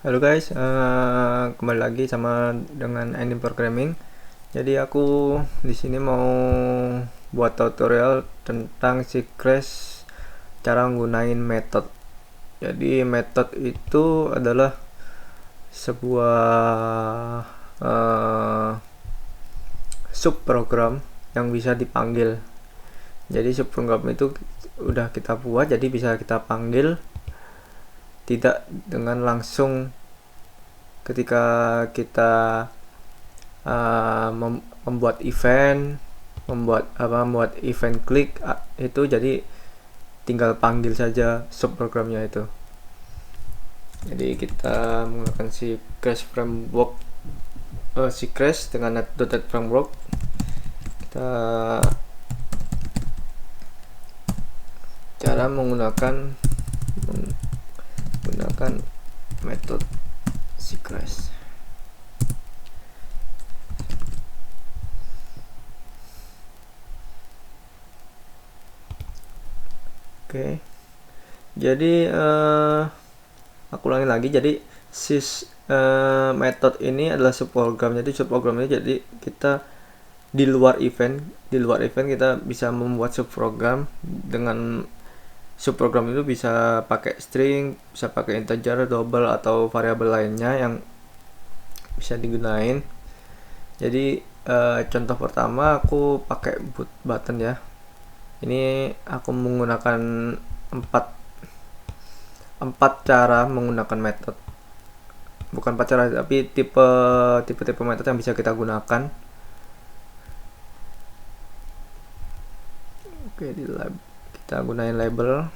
Halo guys, kembali lagi sama dengan Anime Programming. Jadi aku di sini mau buat tutorial tentang Crash cara menggunakan method. Jadi method itu adalah sebuah subprogram yang bisa dipanggil. Jadi subprogram itu udah kita buat, jadi bisa kita panggil tidak dengan langsung ketika kita membuat event, membuat event klik itu, jadi tinggal panggil saja subprogramnya itu. Jadi kita menggunakan si Crash framework, si Crash dengan .NET framework. Kita cara menggunakan metode si Crash. Oke. Jadi aku ulangi lagi. Jadi method ini adalah subprogram. Jadi subprogram ini, jadi kita di luar event kita bisa membuat subprogram. Dengan subprogram itu bisa pakai string, bisa pakai integer, double atau variabel lainnya yang bisa digunain. Jadi contoh pertama aku pakai button ya. Ini aku menggunakan empat cara menggunakan method. Bukan 4 cara, tapi tipe method yang bisa kita gunakan. Oke, kita gunain label.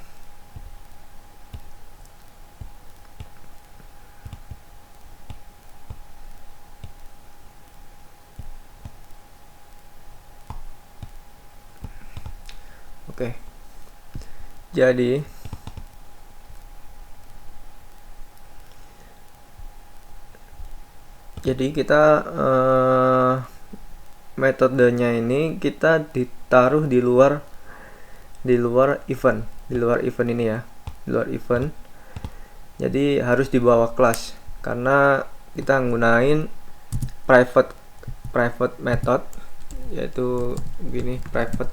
Oke. Jadi kita metodenya ini kita ditaruh di luar event, ini ya, di luar event. Jadi harus di bawah kelas karena kita nggunain private method, yaitu gini, private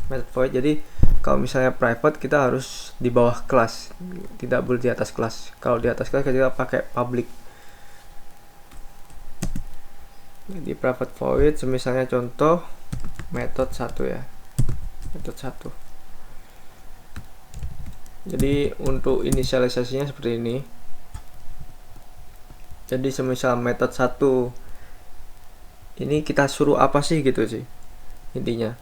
method void. Jadi kalau misalnya private, kita harus di bawah kelas, tidak boleh di atas kelas. Kalau di atas kelas kita pakai public. Jadi private void, misalnya contoh method 1 ya, method 1. Jadi untuk inisialisasinya seperti ini. Jadi semisal method 1 ini kita suruh apa sih gitu sih intinya.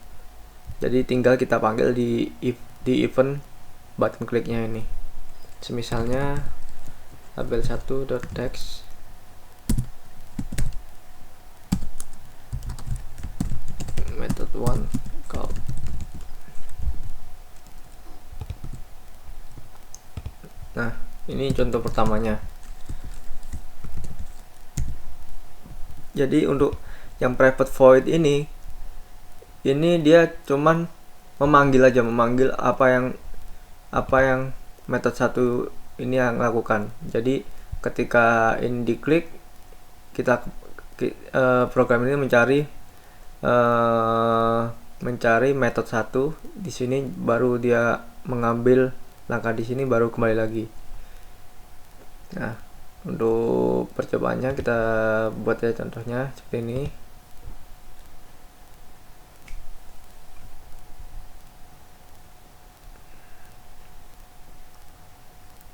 Jadi tinggal kita panggil di event button kliknya ini. Semisalnya label 1.text method 1 call. Nah, ini contoh pertamanya. Jadi untuk yang private void ini dia cuman memanggil aja, apa yang method 1 ini yang lakukan. Jadi ketika ini diklik, kita program ini mencari method 1 di sini, baru dia mengambil langkah di sini, baru kembali lagi. Nah, untuk percobaannya kita buat ya contohnya seperti ini.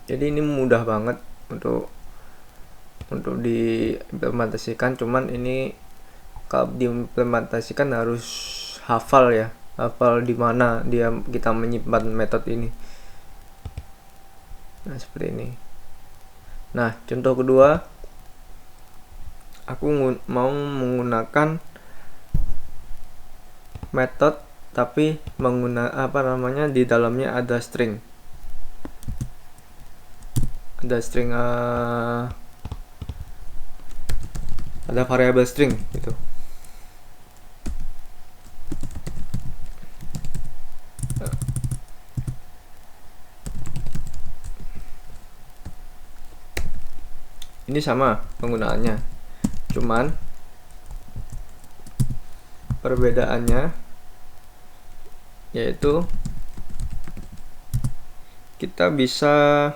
Jadi ini mudah banget untuk diimplementasikan. Cuman ini kalau diimplementasikan harus hafal ya, hafal di mana kita menyimpan metode ini. Nah, seperti ini. Nah, contoh kedua, aku mau menggunakan metode tapi di dalamnya ada string. Ada variabel string gitu. ini sama penggunaannya, cuman perbedaannya yaitu kita bisa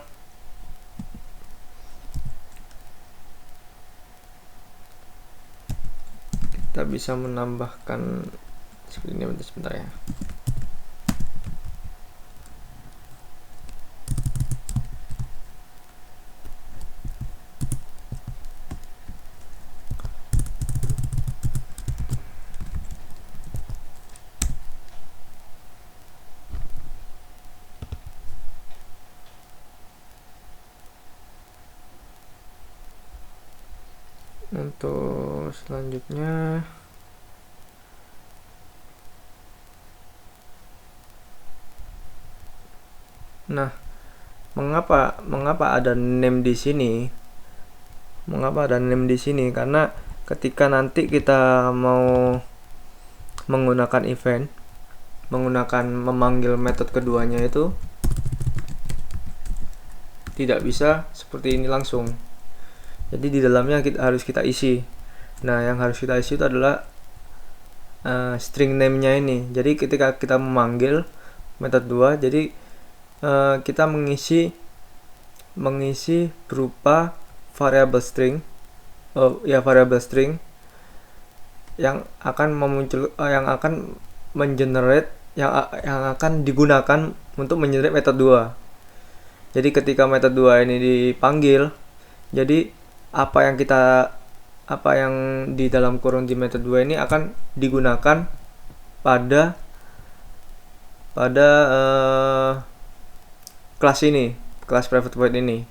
menambahkan seperti ini. Sebentar ya. Untuk selanjutnya, nah, mengapa ada name di sini? Karena ketika nanti kita mau menggunakan event, memanggil metode keduanya itu tidak bisa seperti ini langsung. Jadi di dalamnya harus kita isi. Nah, yang harus kita isi itu adalah string name-nya ini. Jadi ketika kita memanggil metode 2, jadi kita mengisi berupa variable string, yang akan yang akan digunakan untuk mengenerate metode 2. Jadi ketika metode 2 ini dipanggil, jadi apa yang di dalam kurung di metode 2 ini akan digunakan pada kelas ini, kelas private void ini.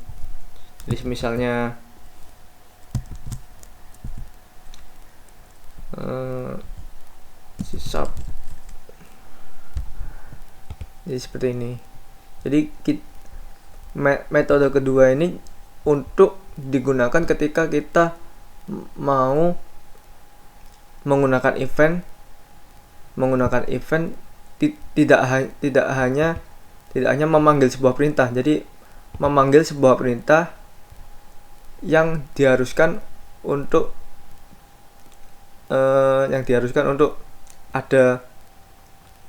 Jadi misalnya sysub, jadi seperti ini. Jadi metode kedua ini untuk digunakan ketika kita mau menggunakan event tidak hanya memanggil sebuah perintah. Jadi memanggil sebuah perintah yang diharuskan untuk ada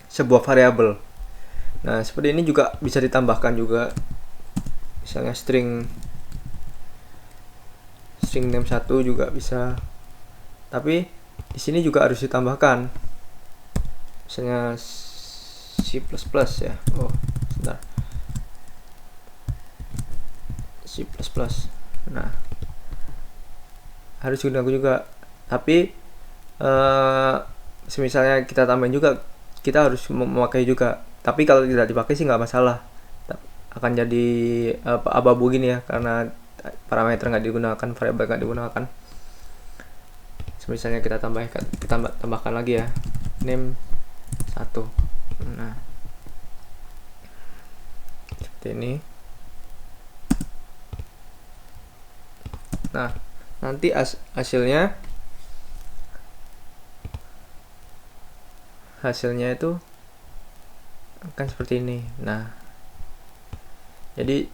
sebuah variabel. Nah, seperti ini juga bisa ditambahkan juga, misalnya string name 1 juga bisa, tapi di sini juga harus ditambahkan, misalnya C++ ya. Sebentar, C++. Nah, harus digunakan juga, tapi misalnya kita tambahin juga, kita harus memakai juga. Tapi kalau tidak dipakai sih nggak masalah, akan jadi abu-abu gini ya, karena parameter nggak digunakan, variabel nggak digunakan. Misalnya kita tambahkan lagi ya, name 1. Nah, seperti ini. Nah, nanti hasilnya itu akan seperti ini. Nah, jadi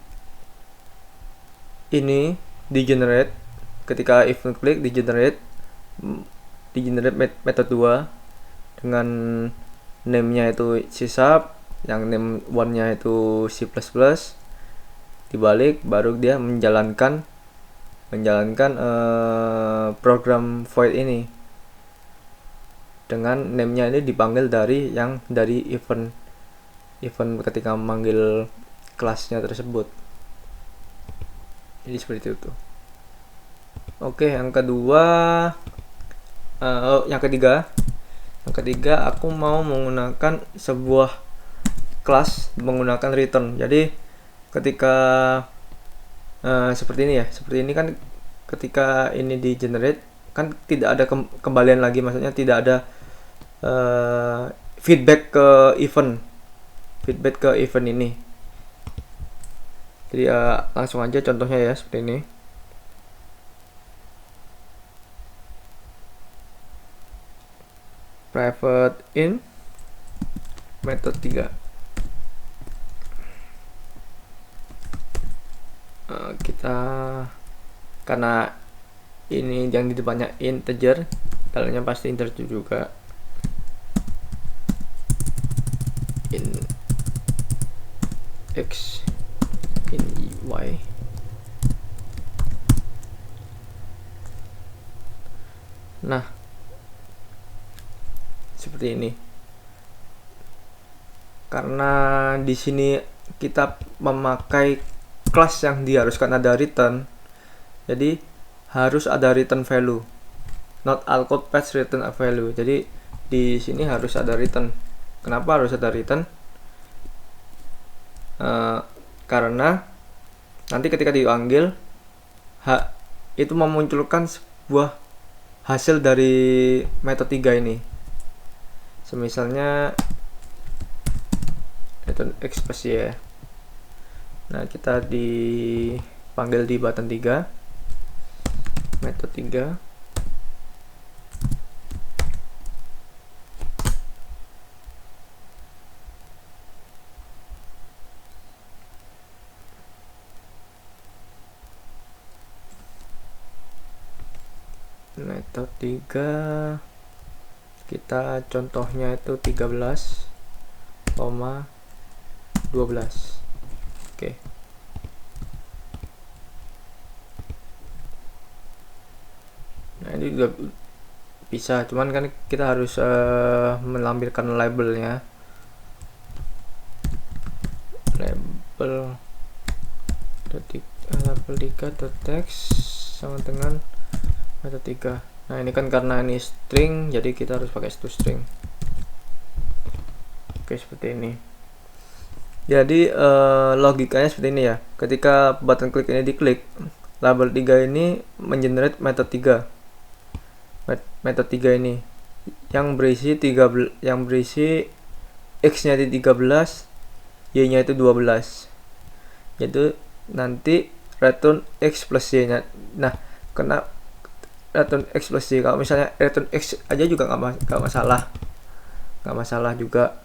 ini di-generate ketika if klik di-generate metode 2 dengan name-nya itu sysub, yang name 1-nya itu C++. Dibalik baru dia menjalankan program void ini dengan name-nya ini dipanggil dari event ketika memanggil kelasnya tersebut. Jadi seperti itu. Oke, yang ketiga aku mau menggunakan sebuah kelas menggunakan return. Jadi ketika seperti ini kan, ketika ini di generate kan tidak ada kembalian lagi, maksudnya tidak ada feedback ke event ini. Jadi langsung aja contohnya ya, seperti ini. Private in method 3. Kita karena ini yang di depannya integer, dalamnya pasti integer juga. In x, in y. Nah, seperti ini. Karena di sini kita memakai kelas yang diharuskan ada return, jadi harus ada return value. Not all code paths return a value. Jadi di sini harus ada return. Kenapa harus ada return? Karena nanti ketika dipanggil itu memunculkan sebuah hasil dari metode 3 ini. Semisalnya return x plus y. Nah, kita dipanggil di button 3, metode 3. Metode 3 kita contohnya itu 13,12. Oke. Nah, ini juga bisa, cuman kan kita harus melampirkan labelnya. Label 3.text sama dengan metode 3. Nah, ini kan karena ini string, jadi kita harus pakai toString. Oke, seperti ini. Jadi logikanya seperti ini ya. Ketika button klik ini diklik, label 3 ini mengenerate metode 3. Metode 3 ini yang berisi x-nya di 13, y-nya itu 12. Yaitu nanti return x plus y-nya. Nah, kena return x plus y. Kalau misalnya return x aja juga nggak masalah juga.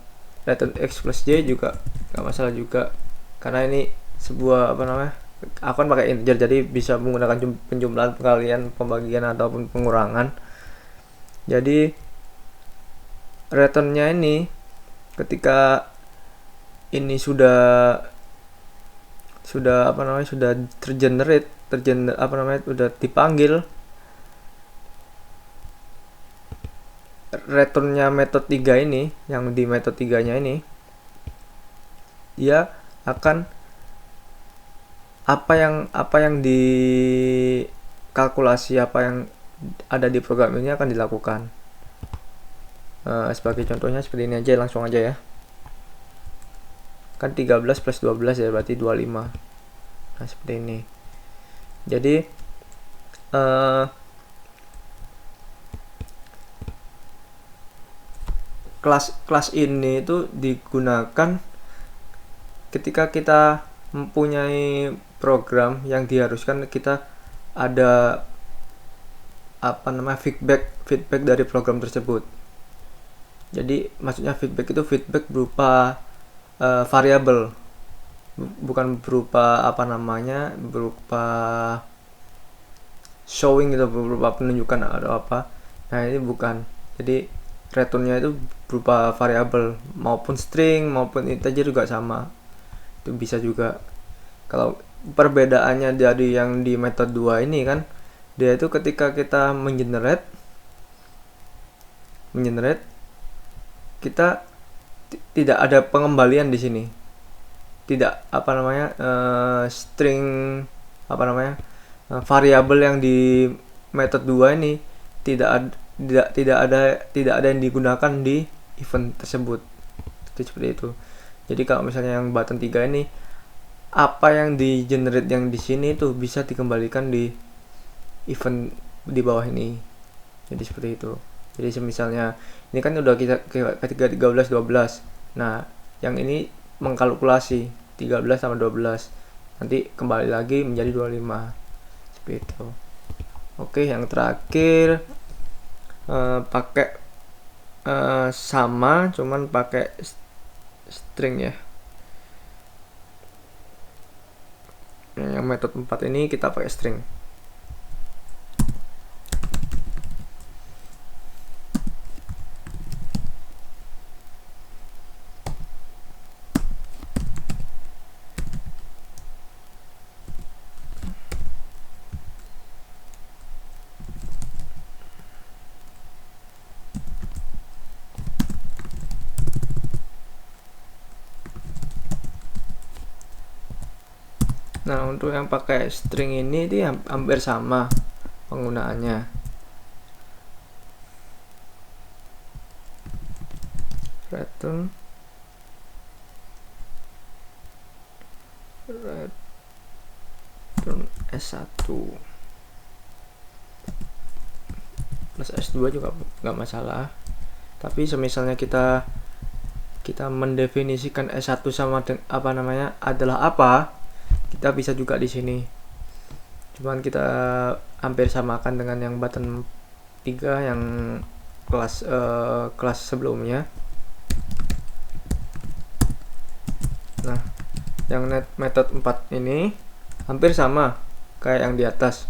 Return x plus y juga nggak masalah juga, karena ini sebuah aku kan pakai integer, jadi bisa menggunakan penjumlahan, pengalian, pembagian ataupun pengurangan. Jadi returnnya ini ketika ini sudah tergenerate sudah dipanggil, returnnya metode 3 ini, yang di metode 3 nya ini, dia akan apa yang dikalkulasi, apa yang ada di program ini akan dilakukan. Sebagai contohnya seperti ini aja, langsung aja ya. Kan 13 plus 12 ya, berarti 25. Nah, seperti ini. Jadi kelas ini itu digunakan ketika kita mempunyai program yang diharuskan kita ada feedback dari program tersebut. Jadi maksudnya feedback itu feedback berupa variabel, bukan berupa berupa showing gitu, berupa penunjukan atau apa. Nah, ini bukan. Jadi returnnya itu berupa variabel, maupun string maupun integer juga sama, itu bisa juga. Kalau perbedaannya dari yang di metode 2 ini kan, dia itu ketika kita mengenerate kita tidak ada pengembalian di sini, tidak string variabel yang di metode 2 ini tidak ada yang digunakan di event tersebut. Itu seperti itu. Jadi kalau misalnya yang button 3 ini, apa yang di generate yang di sini itu bisa dikembalikan di event di bawah ini. Jadi seperti itu. Jadi misalnya ini kan udah kita ketika 13 12. Nah, yang ini mengkalkulasi 13 sama 12. Nanti kembali lagi menjadi 25. Seperti itu. Oke, yang terakhir pakai sama, cuman pakai string ya. Yang metode 4 ini kita pakai string. Nah, untuk yang pakai string ini dia hampir sama penggunaannya. Return S1 plus S2 juga nggak masalah. Tapi semisalnya kita mendefinisikan S1 sama adalah apa, kita bisa juga di sini. Cuman kita hampir samakan dengan yang button 3 yang kelas sebelumnya. Nah, yang method 4 ini hampir sama kayak yang di atas.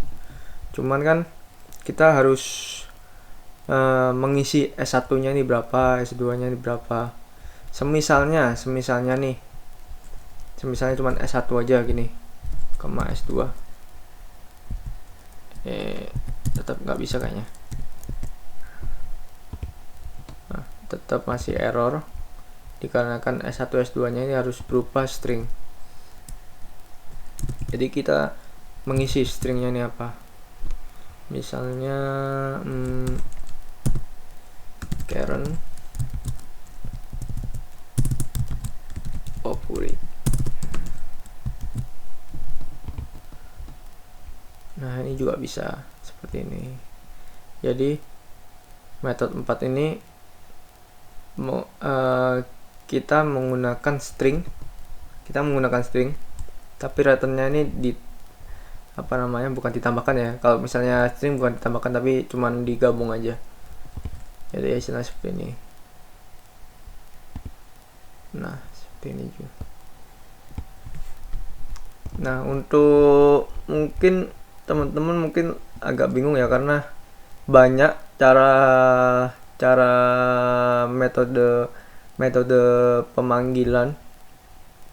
Cuman kan kita harus mengisi S1-nya ini berapa, S2-nya ini berapa. Semisalnya cuman S1 aja gini, koma S2. Tetap nggak bisa kayaknya. Nah, tetap masih error dikarenakan S1 S2-nya ini harus berupa string. Jadi kita mengisi stringnya ini apa? Misalnya Karen operate. Nah, ini juga bisa seperti ini. Jadi metode 4 ini kita menggunakan string. Tapi returnnya ini bukan ditambahkan ya. Kalau misalnya string bukan ditambahkan tapi cuman digabung aja. Jadi hasilnya seperti ini. Nah, seperti ini juga. Nah, untuk mungkin teman-teman agak bingung ya, karena banyak cara metode pemanggilan.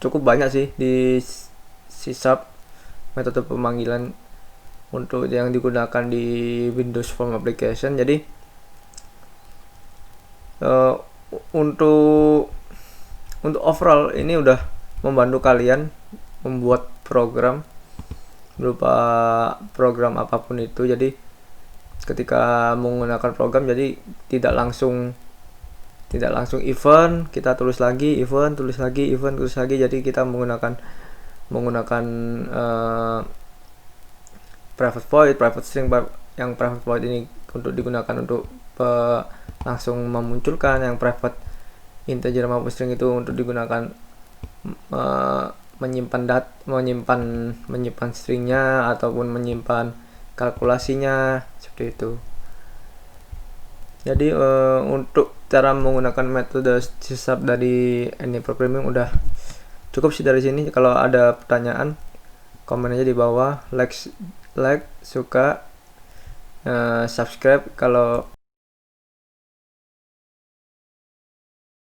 Cukup banyak sih di C# metode pemanggilan untuk yang digunakan di Windows Form Application. Jadi untuk overall ini udah membantu kalian membuat program berupa program apapun itu. Jadi ketika menggunakan program, jadi tidak langsung event, kita tulis lagi event, tulis lagi. Jadi kita menggunakan private void, private string. Yang private void ini untuk digunakan untuk langsung memunculkan, yang private integer maupun string itu untuk digunakan menyimpan stringnya ataupun menyimpan kalkulasinya, seperti itu. Jadi untuk cara menggunakan metode C# dari any programming udah cukup sih dari sini. Kalau ada pertanyaan, komen aja di bawah. Like, suka, subscribe kalau